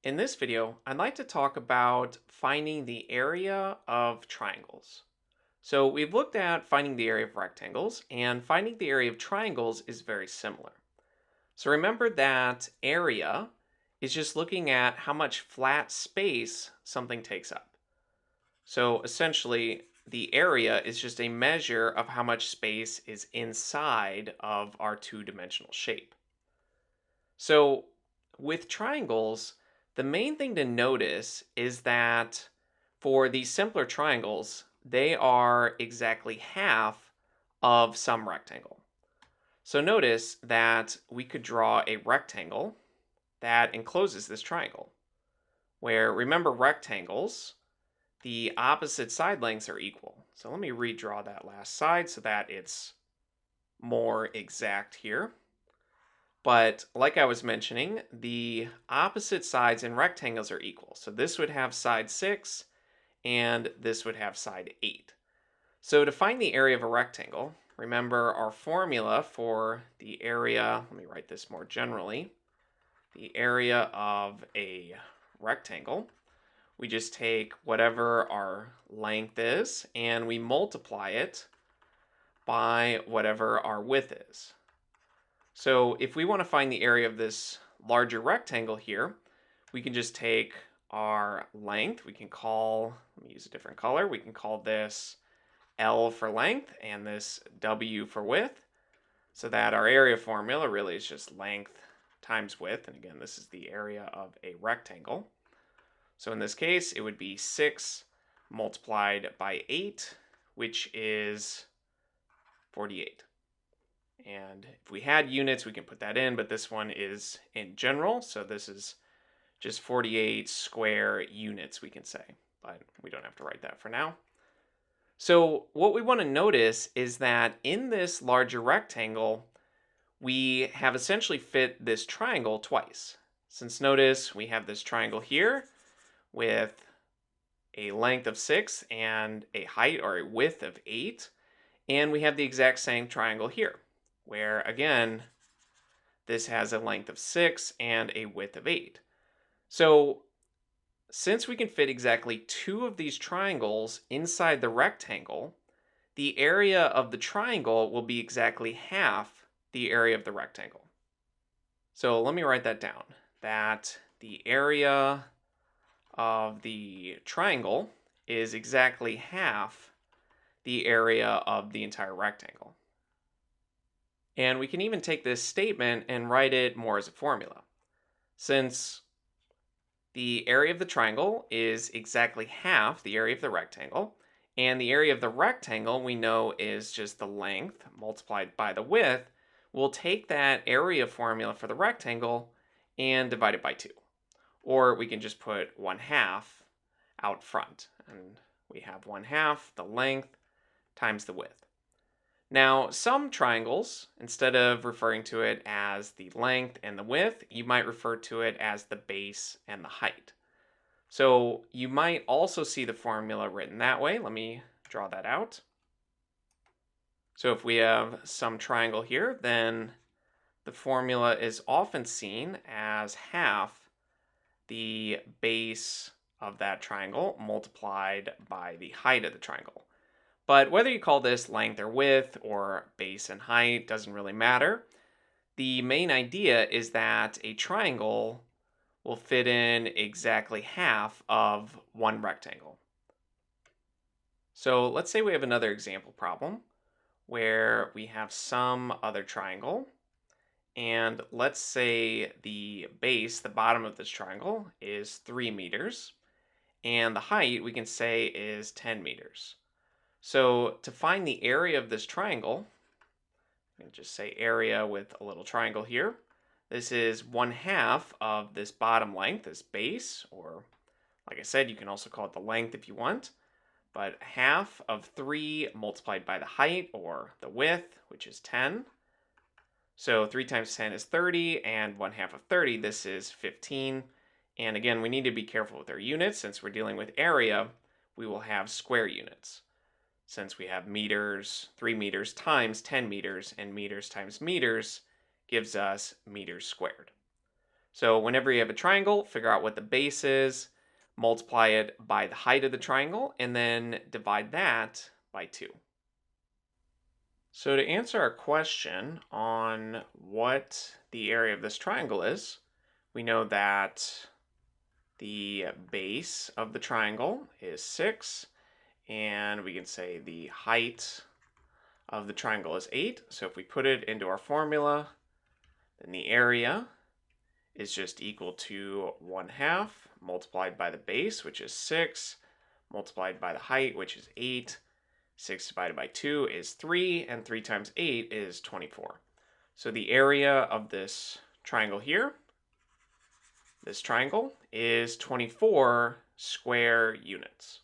In this video, I'd like to talk about finding the area of triangles. So we've looked at finding the area of rectangles, and finding the area of triangles is very similar. So remember that area is just looking at how much flat space something takes up. So essentially, the area is just a measure of how much space is inside of our two-dimensional shape. So with triangles, the main thing to notice is that for these simpler triangles, they are exactly half of some rectangle. So notice that we could draw a rectangle that encloses this triangle, where remember rectangles, the opposite side lengths are equal. So let me redraw that last side so that it's more exact here. But like I was mentioning, the opposite sides in rectangles are equal. So this would have side 6 and this would have side 8. So to find the area of a rectangle, remember our formula for the area, let me write this more generally, the area of a rectangle, we just take whatever our length is and we multiply it by whatever our width is. So if we want to find the area of this larger rectangle here, we can just take our length. We can call, let me use a different color. We can call this L for length and this W for width. So that our area formula really is just length times width. And again, this is the area of a rectangle. So in this case, it would be 6 multiplied by 8, which is 48. And if we had units, we can put that in, but this one is in general. So this is just 48 square units, we can say, but we don't have to write that for now. So what we want to notice is that in this larger rectangle, we have essentially fit this triangle twice. Since notice we have this triangle here with a length of 6 and a height or a width of 8, and we have the exact same triangle here, where again, this has a length of 6 and a width of 8. So since we can fit exactly 2 of these triangles inside the rectangle, the area of the triangle will be exactly half the area of the rectangle. So let me write that down, that the area of the triangle is exactly half the area of the entire rectangle. And we can even take this statement and write it more as a formula. Since the area of the triangle is exactly half the area of the rectangle, and the area of the rectangle we know is just the length multiplied by the width, we'll take that area formula for the rectangle and divide it by 2. Or we can just put 1/2 out front, and we have 1/2 the length times the width. Now, some triangles, instead of referring to it as the length and the width, you might refer to it as the base and the height. So you might also see the formula written that way. Let me draw that out. So if we have some triangle here, then the formula is often seen as half the base of that triangle multiplied by the height of the triangle. But whether you call this length or width or base and height doesn't really matter. The main idea is that a triangle will fit in exactly half of one rectangle. So let's say we have another example problem where we have some other triangle. And let's say the base, the bottom of this triangle, is 3 meters. And the height we can say is 10 meters. So to find the area of this triangle, I'm going to just say area with a little triangle here. This is 1/2 of this bottom length, this base, or like I said, you can also call it the length if you want. But half of 3 multiplied by the height or the width, which is 10. So 3 times 10 is 30, and 1/2 of 30, this is 15. And again, we need to be careful with our units. Since we're dealing with area, we will have square units. Since we have meters, 3 meters times 10 meters, and meters times meters gives us meters squared. So whenever you have a triangle, figure out what the base is, multiply it by the height of the triangle, and then divide that by 2. So to answer our question on what the area of this triangle is, we know that the base of the triangle is 6, and we can say the height of the triangle is 8. So if we put it into our formula, then the area is just equal to 1/2 multiplied by the base, which is 6, multiplied by the height, which is 8. 6 divided by 2 is 3, and 3 times 8 is 24. So the area of this triangle here, this triangle, is 24 square units.